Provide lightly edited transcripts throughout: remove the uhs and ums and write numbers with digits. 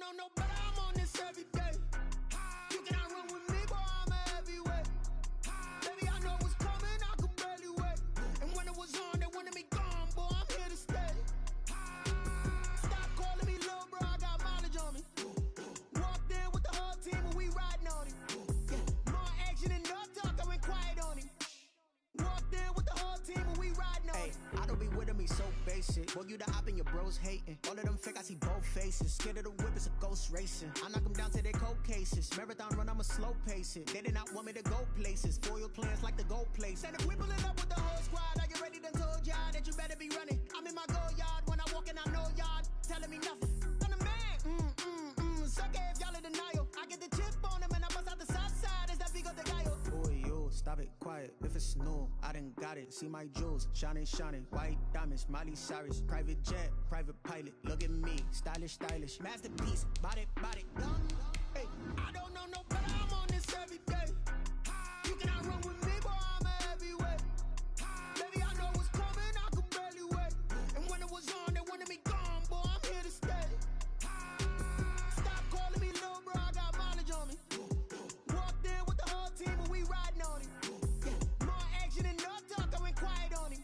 know no better, I'm on this every day. You cannot run with me, boy, I'm a heavyweight. Baby, I know what's coming, I could barely wait. And when it was on, they wanted me gone, boy, I'm here to stay. Stop calling me little bro, I got mileage on me. Walked in with the whole team and we riding on him. Yeah, more action and no talk, I went quiet on him. Walked in with the whole team and we riding on him. I don't be with him, he's so basic. Boy, you the op and your bros hating. All of them fake, I see both faces. Scared of the whip, it's a ghost racing. I knock them down to their cold cases. Marathon run, I'ma slow pace it. They did not want me to go places. Foil plans like the gold place. And if we pulling up with the whole squad, I get ready to told y'all that you better be running. I'm in my go yard when I walk in, I know y'all telling me nothing. I'm the man, sucker if y'all in denial. I get the chip on them and I bust out the south side. Is that big of the guy? Boy, yo, stop it, quiet. If it's new, I done got it. See my jewels, shining, shining. White diamonds, Miley Cyrus. Private jet, private pilot. Look at me, stylish, stylish. Masterpiece, body, body. Hey, I don't know no better, I'm on this every day. You cannot run with me, boy, I'm a heavyweight. Baby, I know what's coming, I could barely wait. And when it was on, they wanted me gone, boy, I'm here to stay. Stop calling me little bro, I got mileage on me. Walked in with the whole team and we riding on him. Yeah, more action and no talk, I went quiet on him.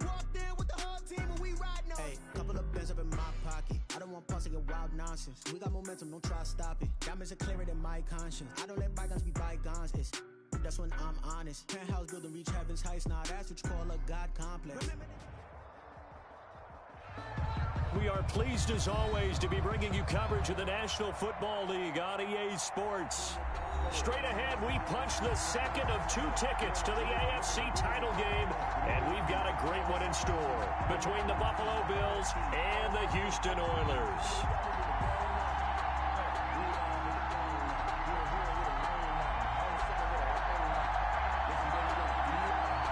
Walked in with the whole team and we riding on him. Hey, couple of bins up in my pocket. I don't want pause to get wild nonsense. We got momentum, don't try to stop it. Diamonds are clearer than my conscience. I don't let bygones be bygones. That's when I'm honest. Penthouse building reach heaven's heights. Now that's what you call a God complex. We are pleased as always to be bringing you coverage of the National Football League on EA Sports. Straight ahead, we punch the second of 2 tickets to the AFC title game, and we've got a great one in store between the Buffalo Bills and the Houston Oilers.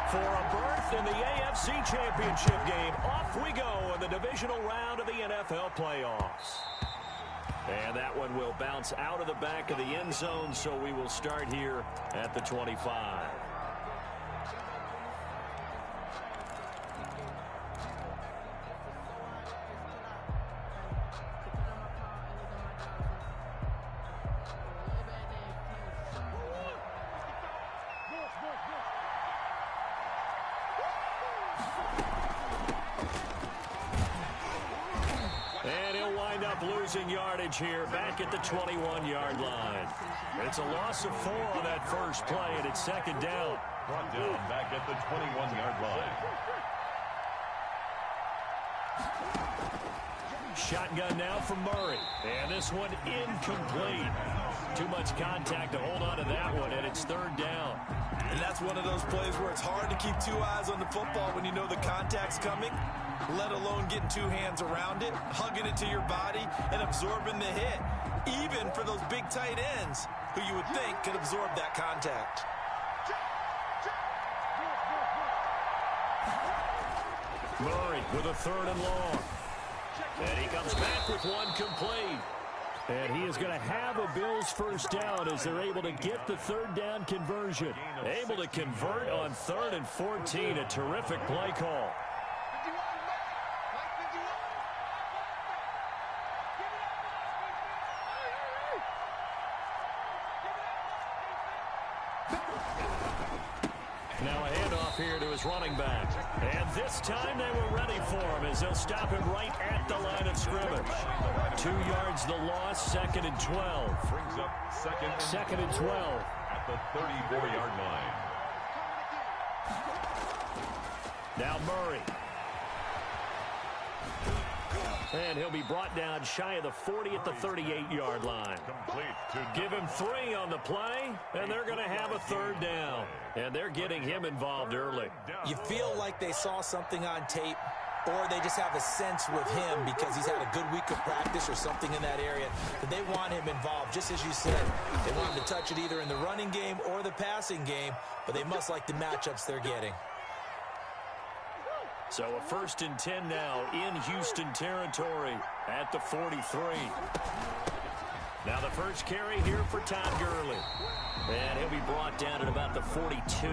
For a berth in the AFC Championship game, off we go in the divisional round of the NFL playoffs. And that one will bounce out of the back of the end zone, so we will start here at the 25. And he'll wind up losing yardage here back at the 21-yard line. It's a loss of 4 on that first play, and it's second down. Brought down back at the 21-yard line. Shotgun now from Murray. And this one incomplete. Too much contact to hold on to that one, and it's third down. And that's one of those plays where it's hard to keep 2 eyes on the football when you know the contact's coming, let alone getting 2 hands around it, hugging it to your body, and absorbing the hit, even for those big tight ends who you would think could absorb that contact. Murray with a 3rd and long. And he comes back with one complete. And he is going to have a Bills first down as they're able to get the 3rd down conversion. Able to convert on 3rd and 14. A terrific play call. Now a handoff here to his running back. And this time they were ready for him as they'll stop him right at the line of scrimmage. 2 yards the loss, 2nd and 12. Brings up second and 12. At the 34-yard line. Now Murray. And he'll be brought down shy of the 40 at the 38-yard line. Give him 3 on the play, and they're going to have a 3rd down. And they're getting him involved early. You feel like they saw something on tape, or they just have a sense with him because he's had a good week of practice or something in that area that they want him involved. Just as you said, they want him to touch it either in the running game or the passing game, but they must like the matchups they're getting. So a 1st and 10 now in Houston territory at the 43. Now the first carry here for Todd Gurley. And he'll be brought down at about the 42.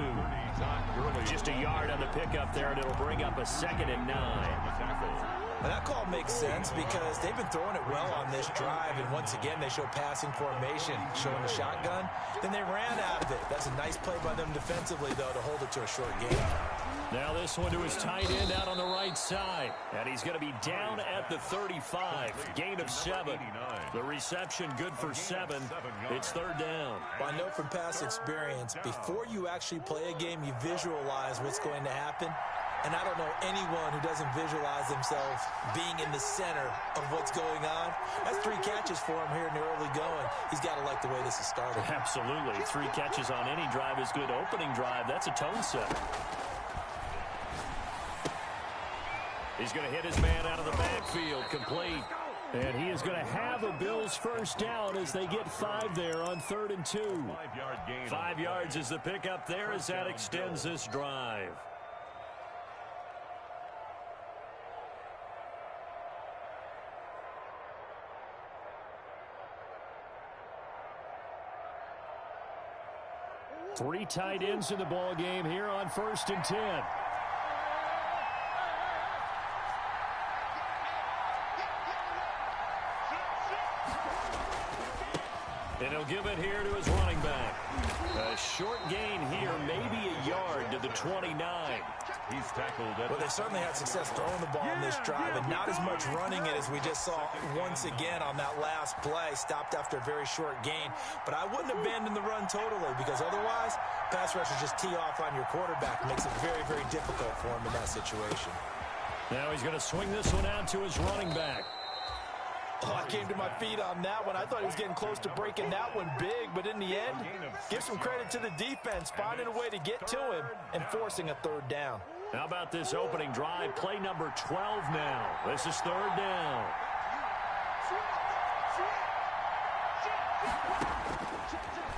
Just a yard on the pickup there, and it'll bring up a 2nd and 9. And that call makes sense because they've been throwing it well on this drive, and once again they show passing formation, showing the shotgun. Then they ran out of it. That's a nice play by them defensively, though, to hold it to a short game. Now this one to his tight end out on the right side. And he's going to be down at the 35. Gain of 7. The reception good for 7. It's third down. Well, I know from past experience, before you actually play a game, you visualize what's going to happen. And I don't know anyone who doesn't visualize themselves being in the center of what's going on. That's 3 catches for him here in the early going. He's got to like the way this is started. Absolutely. 3 catches on any drive is good. Opening drive, that's a tone setter. He's going to hit his man out of the backfield, complete. And he is going to have a Bills first down as they get 5 there on 3rd and 2. 5-yard gain. 5 yards is the pickup there as that extends this drive. Three tight ends in the ball game here on 1st and 10. And he'll give it here to his running back. A short gain here, maybe a yard to the 29. He's tackled at... Well, they certainly had success throwing the ball in this drive, and not as much running it as we just saw once again on that last play. Stopped after a very short gain. But I wouldn't abandon the run totally, because otherwise, pass rushers just tee off on your quarterback. Makes it very, very difficult for him in that situation. Now he's going to swing this one out to his running back. Oh, I came to my feet on that one. I thought he was getting close to breaking that one big, but in the end, give some credit to the defense, finding a way to get to him and forcing a 3rd down. How about this opening drive? Play number 12 now. This is 3rd down.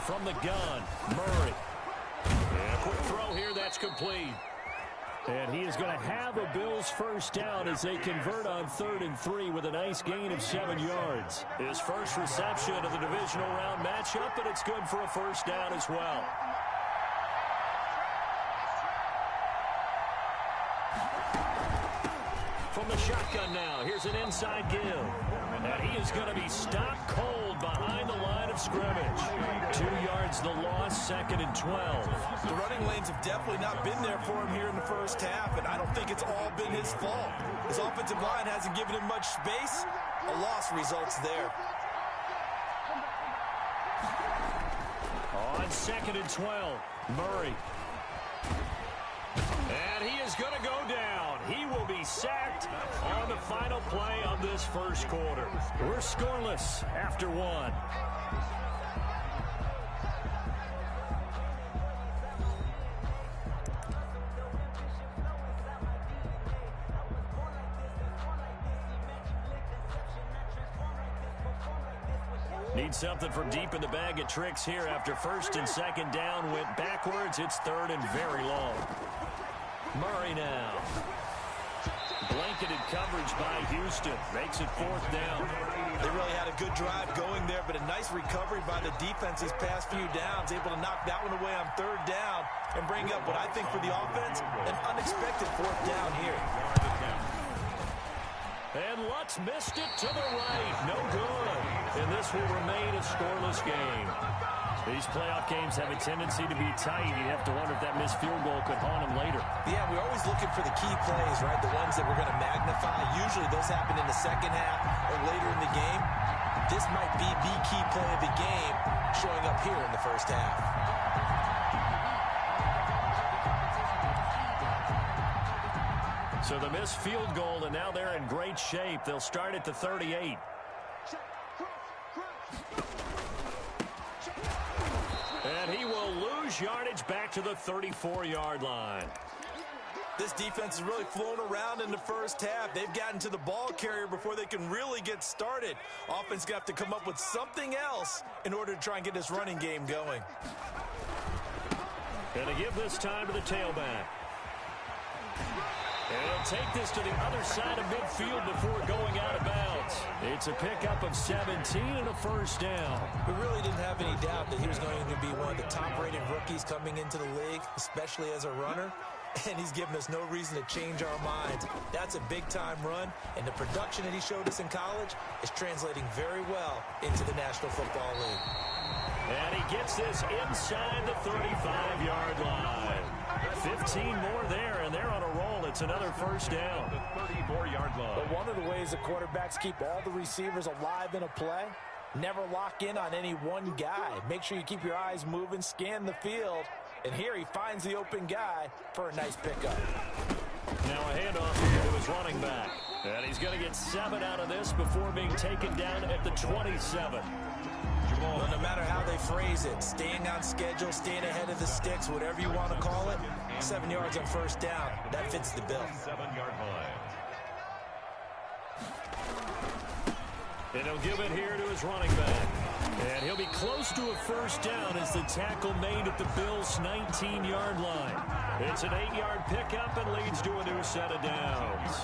From the gun, Murray. And a quick throw here, that's complete. And he is going to have a Bills first down as they convert on 3rd and 3 with a nice gain of 7 yards. His first reception of the divisional round matchup, and it's good for a first down as well. From the shotgun now, here's an inside give. And he is going to be stopped cold behind the line of scrimmage. 2 yards the loss, 2nd and 12. The running lanes have definitely not been there for him here in the first half, and I don't think it's all been his fault. His offensive line hasn't given him much space. A loss results there. On 2nd and 12, Murray. And he is going to go down. He will be sacked on the final play of this first quarter. We're scoreless after 1. Need something from deep in the bag of tricks here after 1st and 2nd down. Went backwards. It's 3rd and very long. Murray now. Blanketed coverage by Houston. Makes it 4th down. They really had a good drive going there, but a nice recovery by the defense these past few downs. Able to knock that one away on 3rd down and bring up what I think for the offense, an unexpected 4th down here. And Lutz missed it to the right. No good. And this will remain a scoreless game. These playoff games have a tendency to be tight. You have to wonder if that missed field goal could haunt them later. Yeah, we're always looking for the key plays, right? The ones that we're going to magnify. Usually those happen in the second half or later in the game. This might be the key play of the game showing up here in the first half. So the missed field goal, and now they're in great shape. They'll start at the 38. And he will lose yardage back to the 34-yard line. This defense is really flown around in the first half. They've gotten to the ball carrier before they can really get started. Offense going to have to come up with something else in order to try and get this running game going. And to give this time to the tailback. And he'll take this to the other side of midfield before going out of bounds. It's a pickup of 17 and a first down. We really didn't have any doubt that he was going to be one of the top-rated rookies coming into the league, especially as a runner. and he's given us no reason to change our minds. That's a big-time run, and the production that he showed us in college is translating very well into the National Football League. And he gets this inside the 35-yard line. 15 more there, and they're on a roll. It's another first down. The 34-yard line. But one of the ways the quarterbacks keep all the receivers alive in a play, never lock in on any one guy. Make sure you keep your eyes moving, scan the field, and here he finds the open guy for a nice pickup. Now a handoff here to his running back. And he's going to get 7 out of this before being taken down at the 27. Well, no matter how they phrase it, staying on schedule, staying ahead of the sticks, whatever you want to call it, 7 yards on first down, that fits the bill. 7-yard line. And he'll give it here to his running back. And he'll be close to a first down as the tackle made at the Bills' 19-yard line. It's an 8-yard pickup and leads to a new set of downs.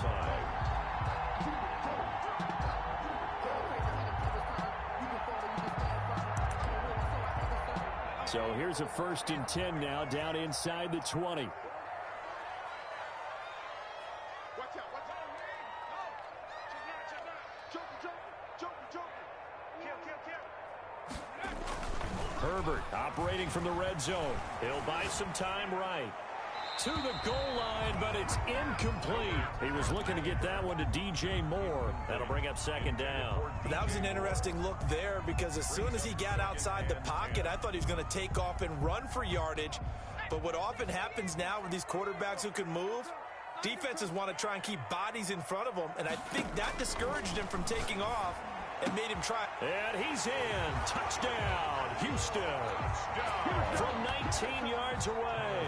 So here's a 1st and 10 now, down inside the 20. Herbert operating from the red zone. He'll buy some time right. To the goal line, but it's incomplete. He was looking to get that one to DJ Moore. That'll bring up 2nd down. That was an interesting look there because as soon as he got outside the pocket, I thought he was going to take off and run for yardage. But what often happens now with these quarterbacks who can move, defenses want to try and keep bodies in front of them, and I think that discouraged him from taking off and made him try. And he's in. Touchdown, Houston. From 19 yards away.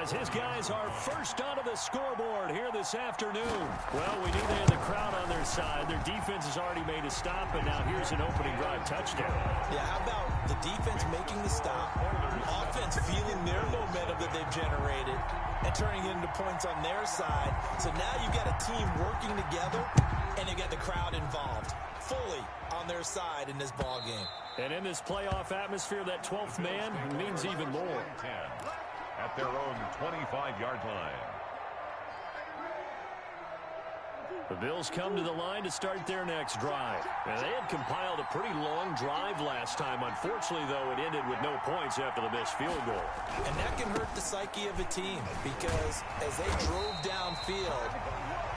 As his guys are first onto the scoreboard here this afternoon. Well, we knew they had the crowd on their side. Their defense has already made a stop, and now here's an opening drive touchdown. Yeah, how about the defense making the stop, offense feeling their momentum that they've generated, and turning it into points on their side. So now you've got a team working together, and you've got the crowd involved fully on their side in this ball game. And in this playoff atmosphere, that 12th man means even more. 10 at their own 25-yard line. The Bills come to the line to start their next drive. And they had compiled a pretty long drive last time. Unfortunately, though, it ended with no points after the missed field goal. And that can hurt the psyche of a team because as they drove downfield,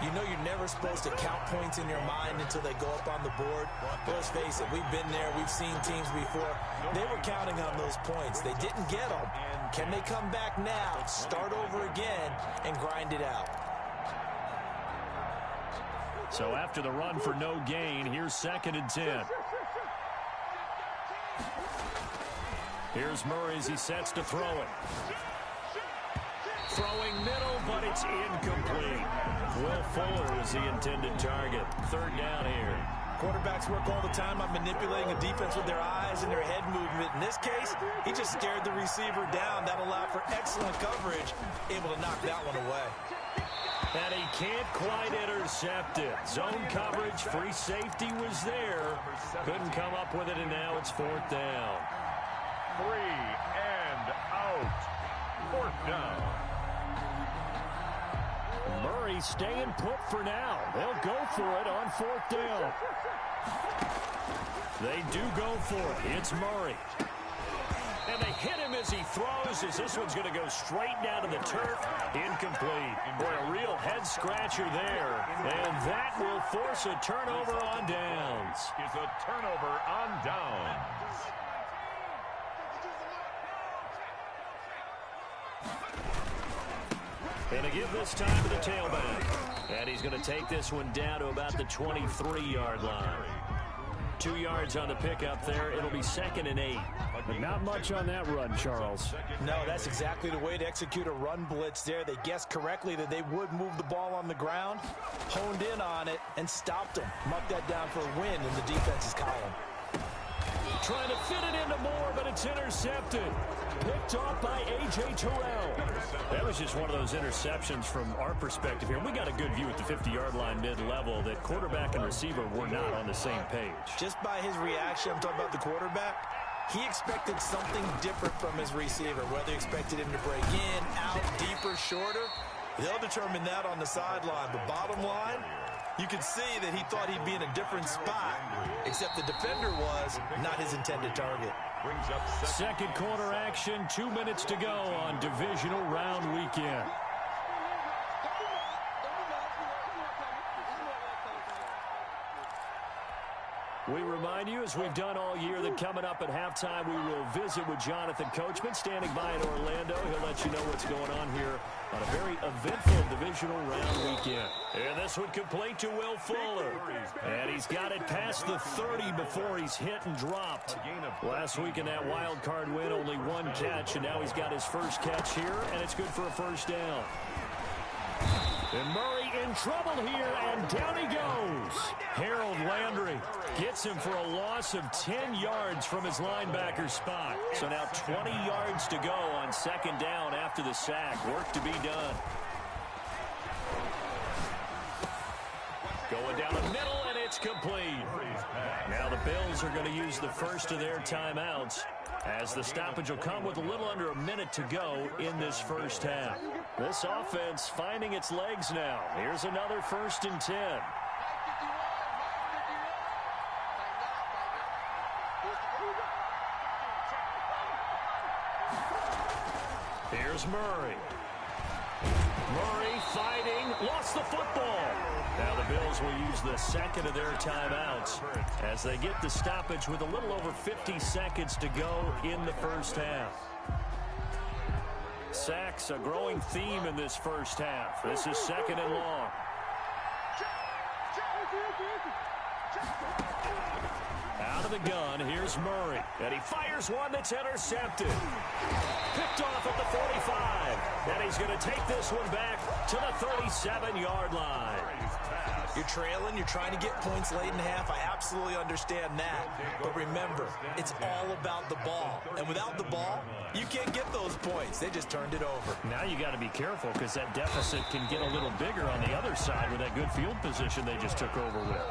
you know you're never supposed to count points in your mind until they go up on the board. But let's face it, we've been there. We've seen teams before. They were counting on those points. They didn't get them. Can they come back now, start over again, and grind it out? So after the run for no gain, here's 2nd and 10. Here's Murray as he sets to throw it. Throwing middle, but it's incomplete. Will Fuller was the intended target. 3rd down here. Quarterbacks work all the time on manipulating a defense with their eyes and their head movement. In this case, he just stared the receiver down. That allowed for excellent coverage, able to knock that one away. And he can't quite intercept it. Zone coverage, free safety was there. Couldn't come up with it, and now it's 4th down. 3 and out. 4th down. Murray staying put for now. They'll go for it on 4th down. They do go for it. It's Murray. And they hit him as he throws, as this one's going to go straight down to the turf. Incomplete. Boy, a real head-scratcher there. And that will force a turnover on downs. Is a turnover on downs. And to give this time to the tailback. And he's going to take this one down to about the 23-yard line. 2 yards on the pickup there. It'll be 2nd and 8. But not much on that run, Charles. No, that's exactly the way to execute a run blitz there. They guessed correctly that they would move the ball on the ground, honed in on it, and stopped them. Mucked that down for a win in the defense's column. Trying to fit it into Moore, but it's intercepted. Picked off by A.J. Terrell. That was just one of those interceptions from our perspective here. We got a good view at the 50-yard line mid-level that quarterback and receiver were not on the same page. Just by his reaction, I'm talking about the quarterback, He expected something different from his receiver, whether he expected him to break in, out, deeper, shorter. They'll determine that on the sideline. But bottom line, you can see that he thought he'd be in a different spot, except the defender was not his intended target. Second quarter action, 2 minutes to go on divisional round weekend. We remind you, as we've done all year, that coming up at halftime, we will visit with Jonathan Coachman, standing by in Orlando. He'll let you know what's going on here on a very eventful divisional round weekend. And this one complete to Will Fuller. And he's got it past the 30 before he's hit and dropped. Last week in that wild card win, only one catch, and now he's got his first catch here, and it's good for a first down. And Murray in trouble here, and down he goes. Harold Landry gets him for a loss of 10 yards from his linebacker spot. So now 20 yards to go on second down after the sack. Work to be done. Going down the middle, and it's complete. Now the Bills are going to use the first of their timeouts, as the stoppage will come with a little under a minute to go in this first half. This offense finding its legs now. Here's another 1st and 10. Here's Murray. Murray fighting, lost the football. Now the Bills will use the second of their timeouts as they get the stoppage with a little over 50 seconds to go in the first half. Sacks, a growing theme in this first half. This is 2nd and long. Out of the gun, here's Murray. And he fires one that's intercepted. Picked off at the 45. And he's going to take this one back to the 37-yard line. You're trailing, you're trying to get points late in half. I absolutely understand that. But remember, it's all about the ball. And without the ball, you can't get those points. They just turned it over. Now you got to be careful, because that deficit can get a little bigger on the other side with that good field position they just took over with.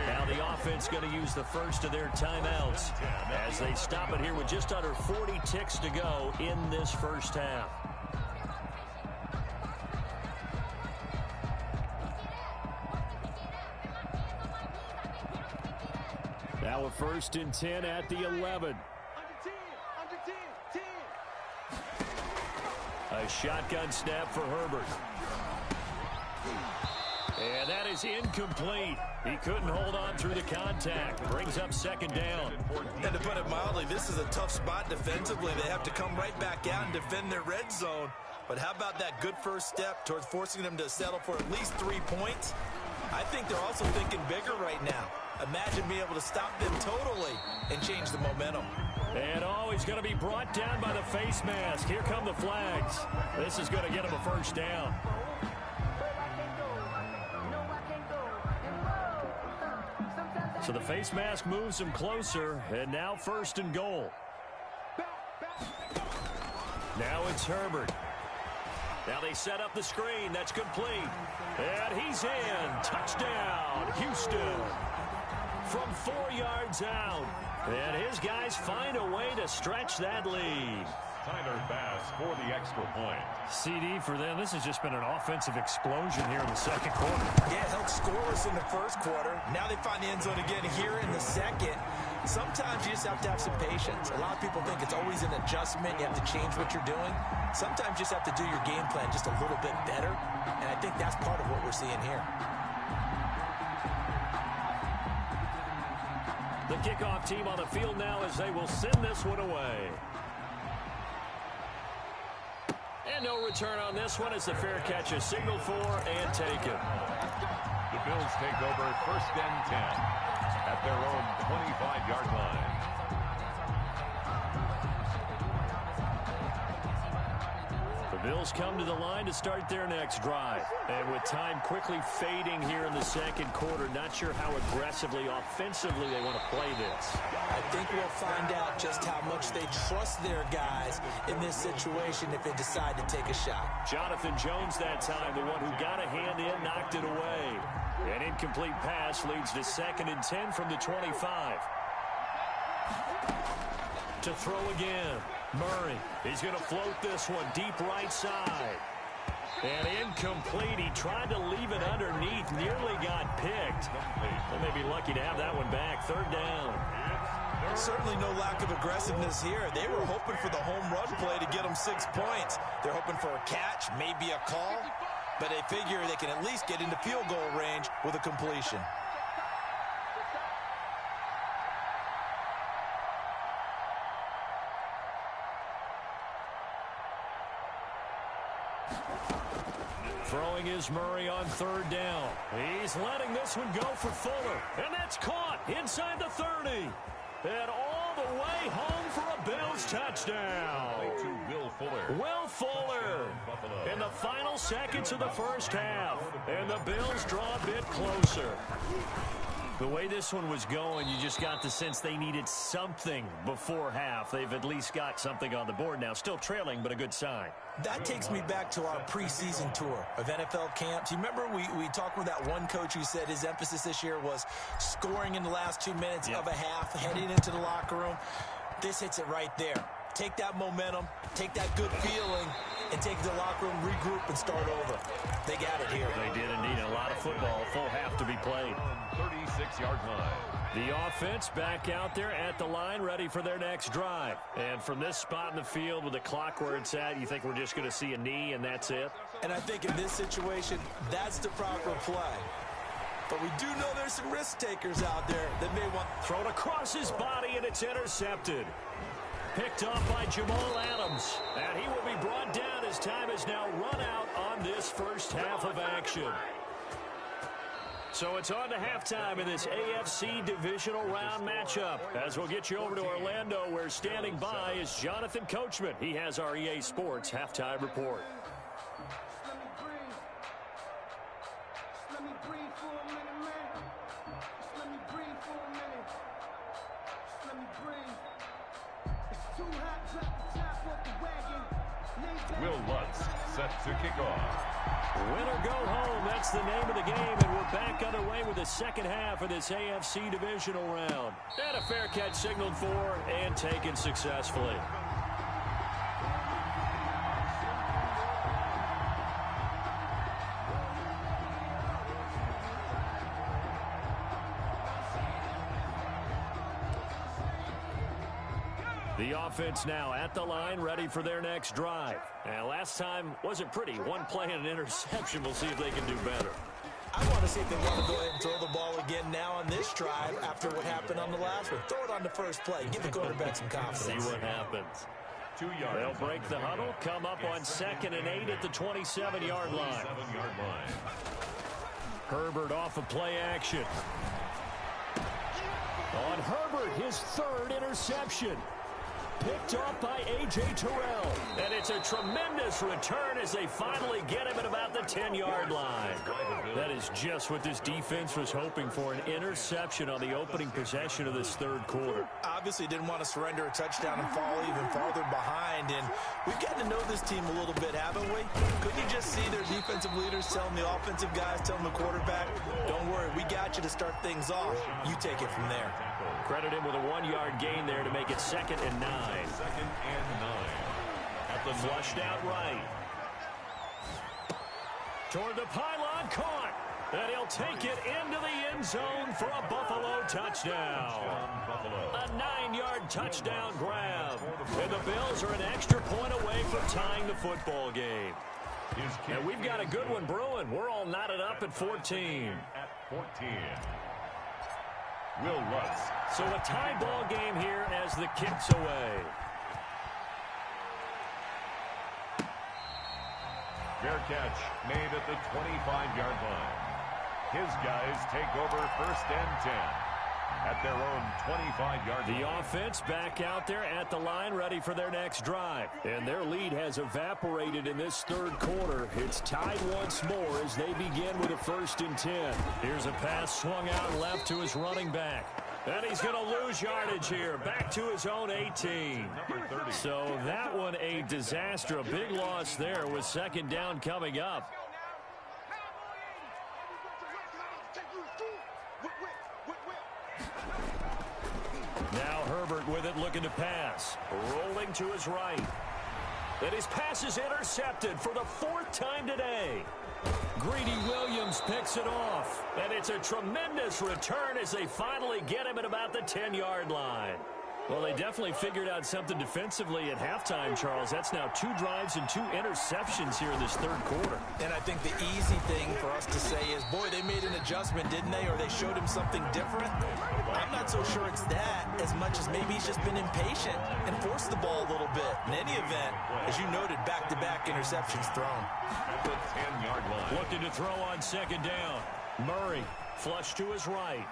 Now the offense going to use the first of their timeouts as they stop it here with just under 40 ticks to go in this first half. Now a 1st and 10 at the 11. A shotgun snap for Herbert. And that is incomplete. He couldn't hold on through the contact. Brings up 2nd down. And to put it mildly, this is a tough spot defensively. They have to come right back out and defend their red zone. But how about that good first step towards forcing them to settle for at least 3 points? I think they're also thinking bigger right now. Imagine being able to stop them totally and change the momentum. And he's going to be brought down by the face mask. Here come the flags. This is going to get him a first down. So the face mask moves him closer, and now 1st and goal. Now it's Herbert. Now they set up the screen. That's complete. And he's in. Touchdown, Houston. From 4 yards out. And his guys find a way to stretch that lead. Tyler Bass for the extra point. CD for them. This has just been an offensive explosion here in the second quarter. Yeah, held scoreless in the first quarter. Now they find the end zone again here in the second. Sometimes you just have to have some patience. A lot of people think it's always an adjustment. You have to change what you're doing. Sometimes you just have to do your game plan just a little bit better. And I think that's part of what we're seeing here. The kickoff team on the field now as they will send this one away. And no return on this one as the fair catch is signaled for and taken. The Bills take over 1st and 10 at their own 25-yard line. The Bills come to the line to start their next drive. And with time quickly fading here in the second quarter, not sure how aggressively, offensively they want to play this. I think we'll find out just how much they trust their guys in this situation if they decide to take a shot. Jonathan Jones that time, the one who got a hand in, knocked it away. An incomplete pass leads to 2nd and 10 from the 25. To throw again. Murray. He's going to float this one deep right side. And incomplete. He tried to leave it underneath. Nearly got picked. They may be lucky to have that one back. Third down. Certainly no lack of aggressiveness here. They were hoping for the home run play to get them 6 points. They're hoping for a catch, maybe a call. But they figure they can at least get into field goal range with a completion. Throwing is Murray on third down. He's letting this one go for Fuller. And that's caught inside the 30. And all the way home for a Bills touchdown. Will Fuller in the final seconds of the first half. And the Bills draw a bit closer. The way this one was going, you just got the sense they needed something before half. They've at least got something on the board now. Still trailing, but a good sign. That takes me back to our preseason tour of NFL camps. You remember we talked with that one coach who said his emphasis this year was scoring in the last 2 minutes of a half, heading into the locker room. This hits it right there. Take that momentum, take that good feeling, and take it to the locker room, regroup, and start over. They got it here. They did indeed. A lot of football, full half to be played. 36-yard line. The offense back out there at the line, ready for their next drive. And from this spot in the field with the clock where it's at, you think we're just going to see a knee and that's it? And I think in this situation, that's the proper play. But we do know there's some risk takers out there that may want... Thrown across his body, and it's intercepted. Picked off by Jamal Adams. And he will be brought down as time is now run out on this first half of action. So it's on to halftime in this AFC divisional round matchup. As we'll get you over to Orlando, where standing by is Jonathan Coachman. He has our EA Sports halftime report. Will Lutz set to kick off. Win or go home, that's the name of the game, and we're back underway with the second half of this AFC divisional round. And a fair catch signaled for and taken successfully. The offense now at the line, ready for their next drive. And last time wasn't pretty. One play and an interception. We'll see if they can do better. I want to see if they want to go ahead and throw the ball again now on this drive after what happened on the last one. Throw it on the first play. Give the quarterback some confidence. See what happens. 2 yards. They'll break the huddle, come up on 2nd and 8 at the 27-yard line. Herbert off of play action. On Herbert, his third interception. Picked off by A.J. Terrell. And it's a tremendous return as they finally get him at about the 10-yard line. That is just what this defense was hoping for, an interception on the opening possession of this third quarter. Obviously didn't want to surrender a touchdown and fall even farther behind. And we've gotten to know this team a little bit, haven't we? Couldn't you just see their defensive leaders telling the offensive guys, telling the quarterback, don't worry, we got you to start things off. You take it from there. Credit him with a 1-yard gain there to make it 2nd and 9. 2nd and 9. At the flushed out right. Toward the pylon, caught. And he'll take it into the end zone for a Buffalo touchdown. A 9-yard touchdown grab. And the Bills are an extra point away from tying the football game. And we've got a good one brewing. We're all knotted up at 14. At 14. Will Lutz. So a tie ball game here as the kick's away. Fair catch made at the 25-yard line. His guys take over 1st and 10 at their own 25-yard line. The offense back out there at the line, ready for their next drive. And their lead has evaporated in this third quarter. It's tied once more as they begin with a 1st and 10. Here's a pass swung out left to his running back. And he's going to lose yardage here. Back to his own 18. So that one a disaster. A big loss there with 2nd down coming up. Now Herbert with it, looking to pass. Rolling to his right. And his pass is intercepted for the 4th time today. Greedy Williams picks it off. And it's a tremendous return as they finally get him at about the 10-yard line. Well, they definitely figured out something defensively at halftime, Charles. That's now 2 drives and 2 interceptions here in this 3rd quarter. And I think the easy thing for us to say is, boy, they made an adjustment, didn't they? Or they showed him something different. I'm not so sure it's that as much as maybe he's just been impatient and forced the ball a little bit. In any event, as you noted, back-to-back interceptions thrown. At the 10-yard line. Looking to throw on 2nd down. Murray flush to his right.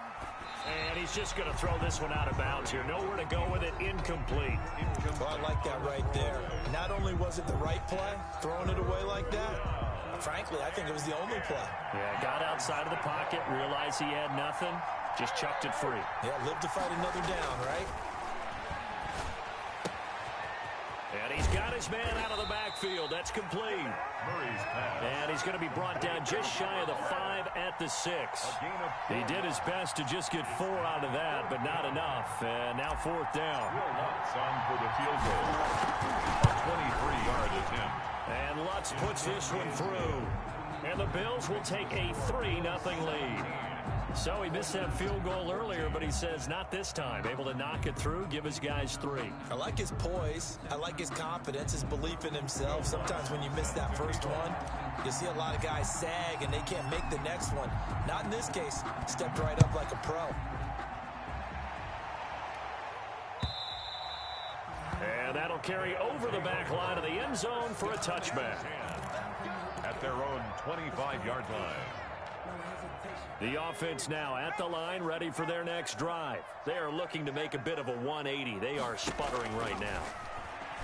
And he's just going to throw this one out of bounds here. Nowhere to go with it. Incomplete. Well, I like that right there. Not only was it the right play, throwing it away like that, frankly, I think it was the only play. Yeah, got outside of the pocket, realized he had nothing, just chucked it free. Yeah, live to fight another down, right? And he's got his man out of the backfield. That's complete. Murray's pass. And he's going to be brought down just shy of the 5 at the 6. He did his best to just get 4 out of that, but not enough. And now 4th down. Will Lutz on for the field goal. A 23-yard attempt. And Lutz puts this one through. And the Bills will take a 3-0 lead. So he missed that field goal earlier, but he says not this time. Able to knock it through, give his guys 3. I like his poise. I like his confidence, his belief in himself. Sometimes when you miss that first one, you see a lot of guys sag and they can't make the next one. Not in this case. Stepped right up like a pro. And that'll carry over the back line of the end zone for a touchback. At their own 25-yard line. The offense now at the line, ready for their next drive. They are looking to make a bit of a 180. They are sputtering right now.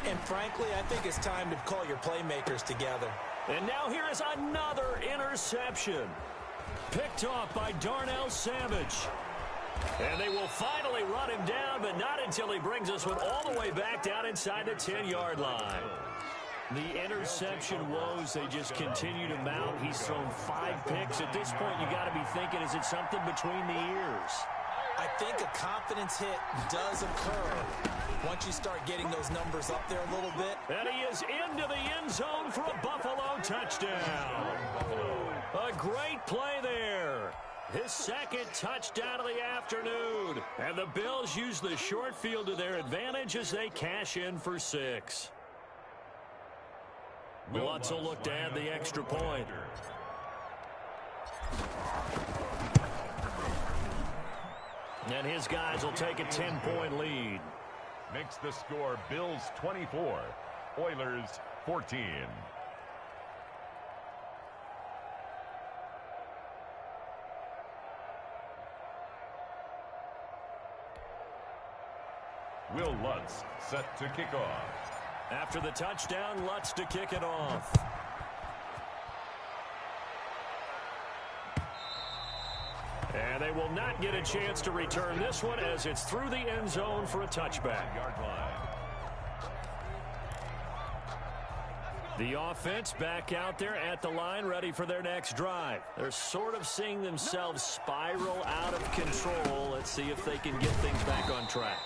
And frankly, I think it's time to call your playmakers together. And now here is another interception. Picked off by Darnell Savage. And they will finally run him down, but not until he brings us one all the way back down inside the 10-yard line. The interception woes, they just continue to mount. He's thrown 5 picks. At this point, you got to be thinking, is it something between the ears? I think a confidence hit does occur once you start getting those numbers up there a little bit. And he is into the end zone for a Buffalo touchdown. A great play there. His 2nd touchdown of the afternoon. And the Bills use the short field to their advantage as they cash in for 6. Lutz will look to add the extra point. And his guys will take a 10-point lead. Makes the score Bills 24, Oilers 14. Will Lutz set to kick off. After the touchdown, Lutz to kick it off. And they will not get a chance to return this one as it's through the end zone for a touchback. Yard line. The offense back out there at the line, ready for their next drive. They're sort of seeing themselves spiral out of control. Let's see if they can get things back on track.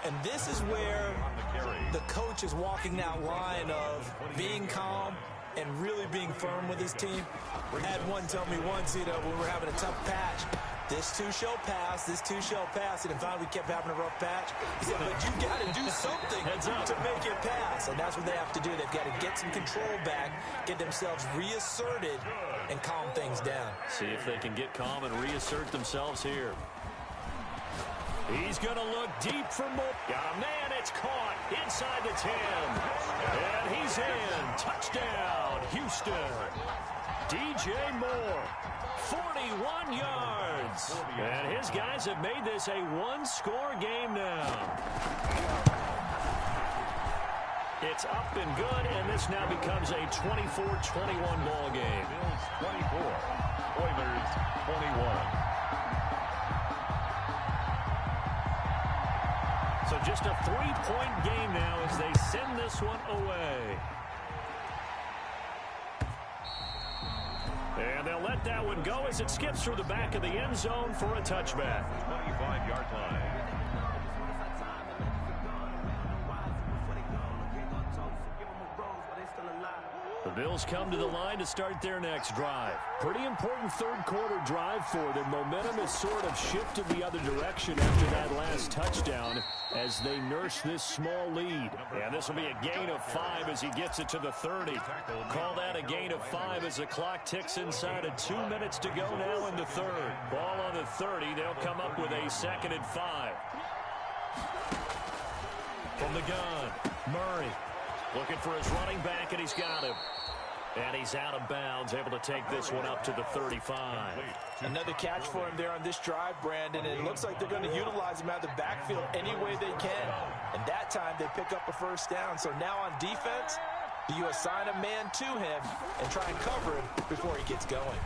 And this is where the coach is walking that line of being calm and really being firm with his team. We had one tell me once, when we were having a tough patch, this too shall pass, this too shall pass. And finally we kept having a rough patch. He said, but you got to do something to make it pass. And that's what they have to do. They've got to get some control back, get themselves reasserted, and calm things down. See if they can get calm and reassert themselves here. He's going to look deep for more. Got a man, it's caught inside the 10. And he's in. Touchdown, Houston. DJ Moore, 41 yards. And his guys have made this a one-score game now. It's up and good, and this now becomes a 24-21 ball game. Bills 24, Oilers 21. So just a 3-point game now as they send this one away. And they'll let that one go as it skips through the back of the end zone for a touchback. 25-yard line. The Bills come to the line to start their next drive. Pretty important third-quarter drive for them. Momentum has sort of shifted the other direction after that last touchdown as they nurse this small lead. And this will be a gain of 5 as he gets it to the 30. Call that a gain of 5 as the clock ticks inside of 2 minutes to go now in the third. Ball on the 30. They'll come up with a 2nd and 5. From the gun, Murray looking for his running back, and he's got him. And he's out of bounds, able to take this one up to the 35. Another catch for him there on this drive, Brandon. And it looks like they're going to utilize him out of the backfield any way they can. And that time they pick up a first down. So now on defense, do you assign a man to him and try and cover him before he gets going?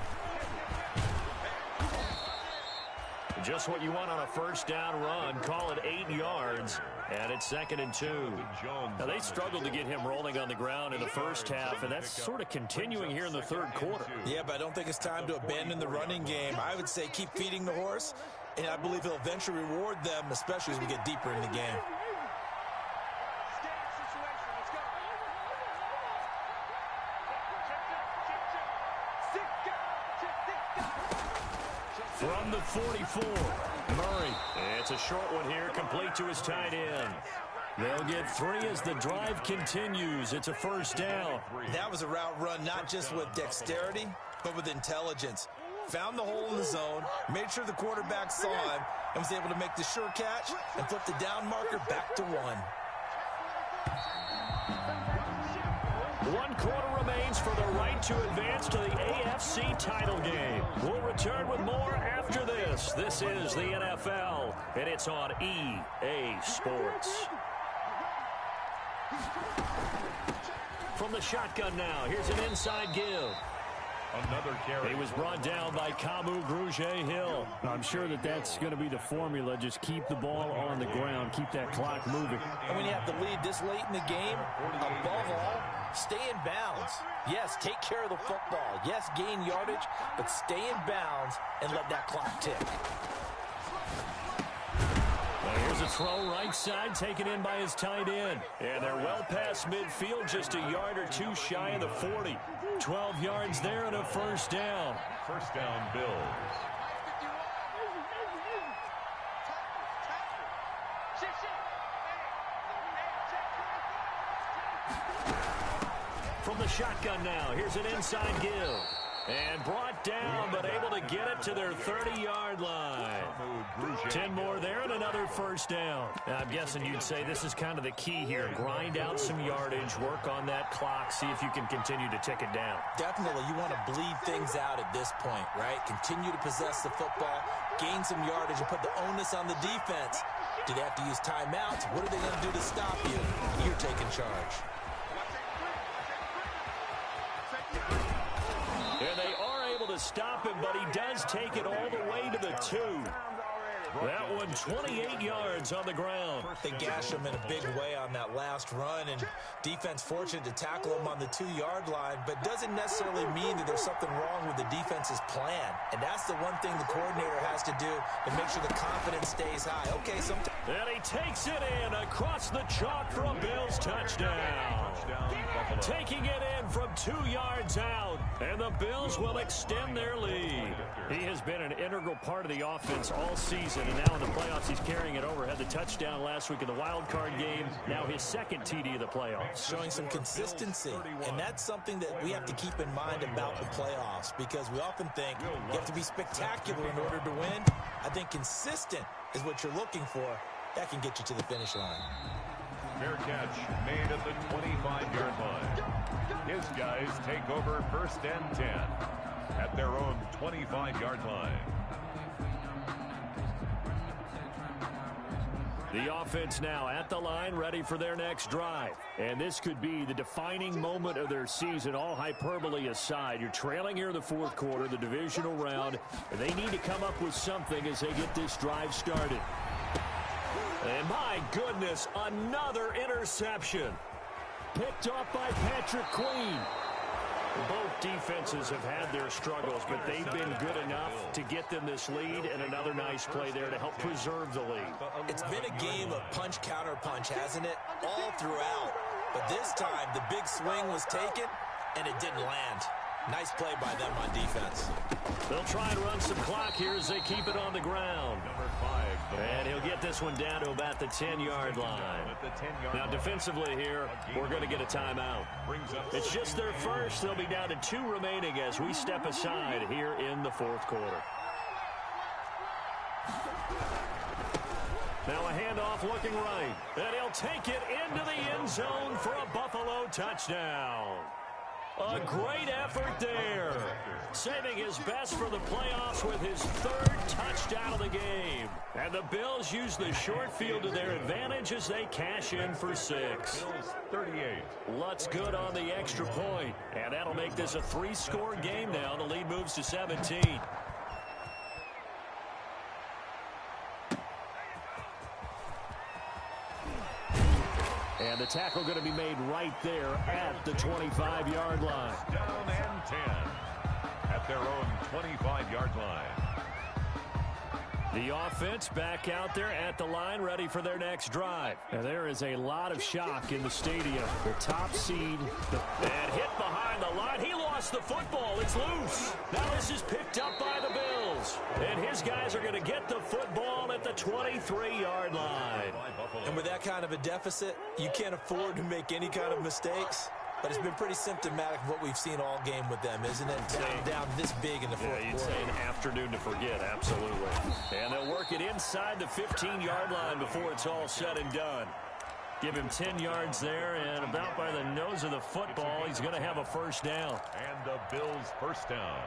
Just what you want on a first down run. Call it 8 yards. And it's 2nd and 2. Now, they struggled to get him rolling on the ground in the first half, and that's sort of continuing here in the third quarter. Yeah, but I don't think it's time to abandon the running game. I would say keep feeding the horse, and I believe he'll eventually reward them, especially as we get deeper in the game. From the 44, Murray. It's a short one here, complete to his tight end. They'll get 3 as the drive continues. It's a first down. That was a route run, not just with dexterity, but with intelligence. Found the hole in the zone, made sure the quarterback saw him, and was able to make the sure catch and flip the down marker back to 1. 1 quarter remains for the right to advance to the AFC title game. We'll return with more after this. This is the NFL, and it's on EA Sports. From the shotgun now, here's an inside give. Another carry. He was brought down by Kamu Grugier-Hill. I'm sure that's going to be the formula. Just keep the ball on the ground. Keep that clock moving. And when you have to lead this late in the game, above all, stay in bounds. Yes, take care of the football. Yes, gain yardage, but stay in bounds and let that clock tick. Here's a throw right side, taken in by his tight end. And they're well past midfield, just a yard or 2 shy of the 40. 12 yards there and a first down. First down, Bills. From the shotgun now, here's an inside give. And brought down, but able to get it to their 30-yard line. 10 more there and another first down. Now, I'm guessing you'd say this is kind of the key here. Grind out some yardage, work on that clock, see if you can continue to tick it down. Definitely, you want to bleed things out at this point, right? Continue to possess the football, gain some yardage, and put the onus on the defense. Do they have to use timeouts? What are they going to do to stop you? You're taking charge. And they are able to stop him, but he does take it all the way to the 2. That one 28 yards on the ground. They gash him in a big way on that last run, and defense fortunate to tackle him on the 2-yard line, but doesn't necessarily mean that there's something wrong with the defense's plan. And that's the one thing the coordinator has to do to make sure the confidence stays high. Okay, sometimes. And he takes it in across the chalk for a Bills touchdown. Taking it in from 2 yards out, and the Bills will extend their lead. He has been an integral part of the offense all season, and now in the playoffs he's carrying it over. Had the touchdown last week in the wild card game, now his 2nd TD of the playoffs. Showing some consistency, and that's something that we have to keep in mind about the playoffs, because we often think you have to be spectacular in order to win. I think consistent is what you're looking for. That can get you to the finish line. Fair catch made at the 25-yard line. His guys take over first and 10 at their own 25-yard line. The offense now at the line, ready for their next drive. And this could be the defining moment of their season, all hyperbole aside. You're trailing here in the 4th quarter, the divisional round, and they need to come up with something as they get this drive started. And my goodness, another interception. Picked off by Patrick Queen. Both defenses have had their struggles, but they've been good enough to get them this lead, and another nice play there to help preserve the lead. It's been a game of punch-counter-punch, hasn't it? All throughout. But this time, the big swing was taken, and it didn't land. Nice play by them on defense. They'll try and run some clock here as they keep it on the ground. And he'll get this one down to about the 10-yard line. Now, defensively here, we're going to get a timeout. It's just their first. They'll be down to 2 remaining as we step aside here in the fourth quarter. Now a handoff looking right. And he'll take it into the end zone for a Buffalo touchdown. A great effort there. Saving his best for the playoffs with his 3rd touchdown of the game. And the Bills use the short field to their advantage as they cash in for 6. Bills 38. Lutz good on the extra point. And that'll make this a 3-score game now. The lead moves to 17. And the tackle going to be made right there at the 25-yard line. Down and 10 at their own 25-yard line. The offense back out there at the line, ready for their next drive. And there is a lot of shock in the stadium. The top seed. And hit behind the line. He lost the football. It's loose. Now this is picked up by the Bills. And his guys are going to get the football at the 23-yard line. And with that kind of a deficit, you can't afford to make any kind of mistakes. But it's been pretty symptomatic of what we've seen all game with them, isn't it? Down this big in the fourth quarter. You'd say an afternoon to forget, absolutely. And they'll work it inside the 15-yard line before it's all said and done. Give him 10 yards there, and about by the nose of the football, he's going to have a first down. And the Bills' first down.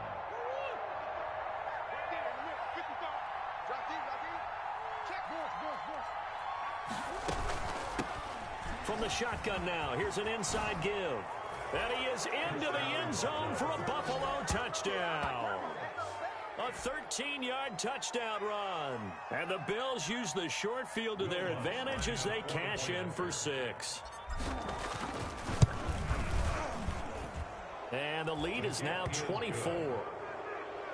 From the shotgun now, here's an inside give. And he is into the end zone for a Buffalo touchdown. A 13-yard touchdown run. And the Bills use the short field to their advantage as they cash in for 6. And the lead is now 24.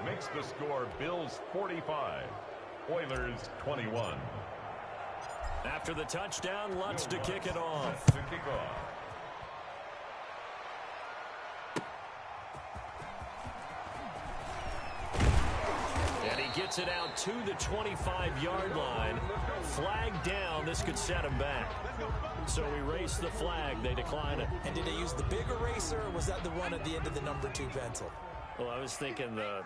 Makes the score Bills 45, Oilers 21. After the touchdown, Lutz to kick it off. And he gets it out to the 25-yard line. Flag down. This could set him back. So erase the flag. They decline it. And did they use the big eraser, or was that the one at the end of the number 2 pencil? Well, I was thinking the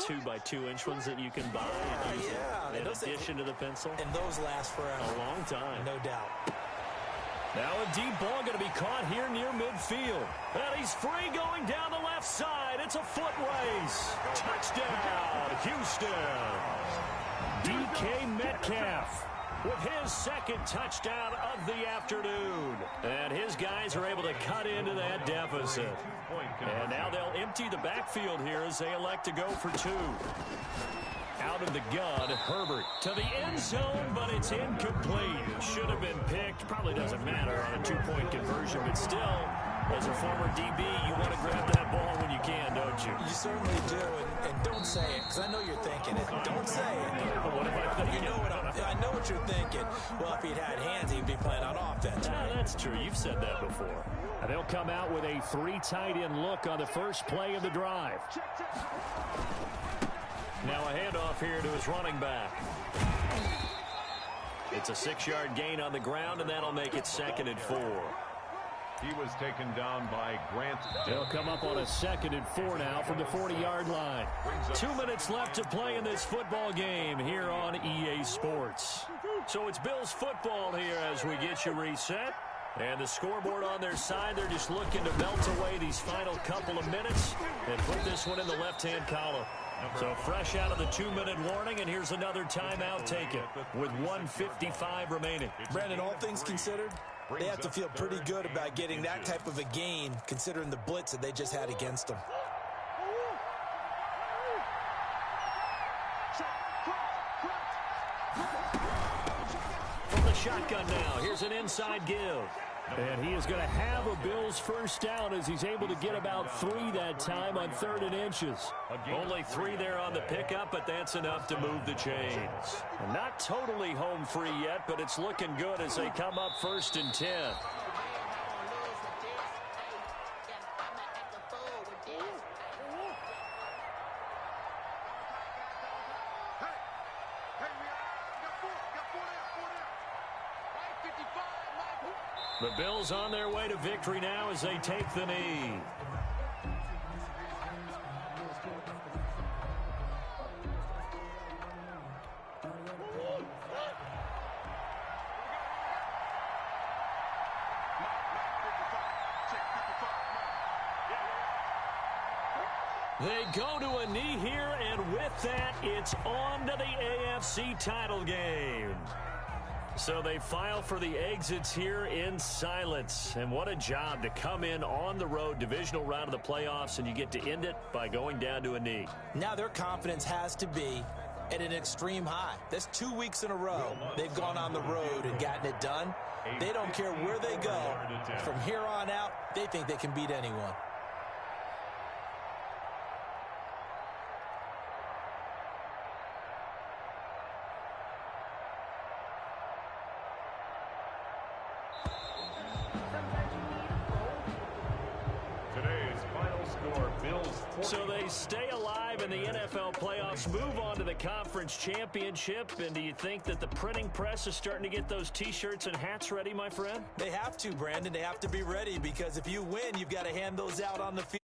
2x2-inch ones that you can buy and use in addition to the pencil. And those last forever. A long time. No doubt. Now a deep ball going to be caught here near midfield. And he's free going down the left side. It's a foot race. Touchdown, Houston. DK Metcalf with his 2nd touchdown of the afternoon. And his guys are able to cut into that deficit. And now they'll empty the backfield here as they elect to go for 2. Out of the gun, Herbert to the end zone, but it's incomplete. Should have been picked. Probably doesn't matter on a 2-point conversion, but still, as a former DB, you want to grab that ball when you can, don't you? You certainly do, and don't say it, because I know you're thinking it. Don't say it. But what if I think you know I know what you're thinking. Well, if he'd had hands, he'd be playing on offense. Right? That's true. You've said that before. And they'll come out with a 3 tight end look on the first play of the drive. Now a handoff here to his running back. It's a 6-yard gain on the ground, and that'll make it 2nd and 4. He was taken down by Grant. They'll come up on a 2nd and 4 now from the 40-yard line. 2 minutes left to play in this football game here on EA Sports. So it's Bills football here as we get you reset. And the scoreboard on their side, they're just looking to melt away these final couple of minutes and put this one in the left-hand column. So fresh out of the 2-minute warning, and here's another timeout taken with 1:55 remaining. Brandon, all things considered, they have to feel pretty good about getting that type of a gain, considering the blitz that they just had against them. From the shotgun now, here's an inside give. And he is going to have a Bills first down as he's able to get about 3 that time on 3rd and inches. Only 3 there on the pickup, but that's enough to move the chains. And not totally home free yet, but it's looking good as they come up 1st and 10. The Bills on their way to victory now as they take the knee. They go to a knee here, and with that, it's on to the AFC title game. So they file for the exits here in silence. And what a job to come in on the road, divisional round of the playoffs, and you get to end it by going down to a knee. Now their confidence has to be at an extreme high. That's 2 weeks in a row they've gone on the road and gotten it done. They don't care where they go. From here on out, they think they can beat anyone. So they stay alive in the NFL playoffs, move on to the conference championship. And do you think that the printing press is starting to get those T-shirts and hats ready, my friend? They have to, Brandon. They have to be ready because if you win, you've got to hand those out on the field.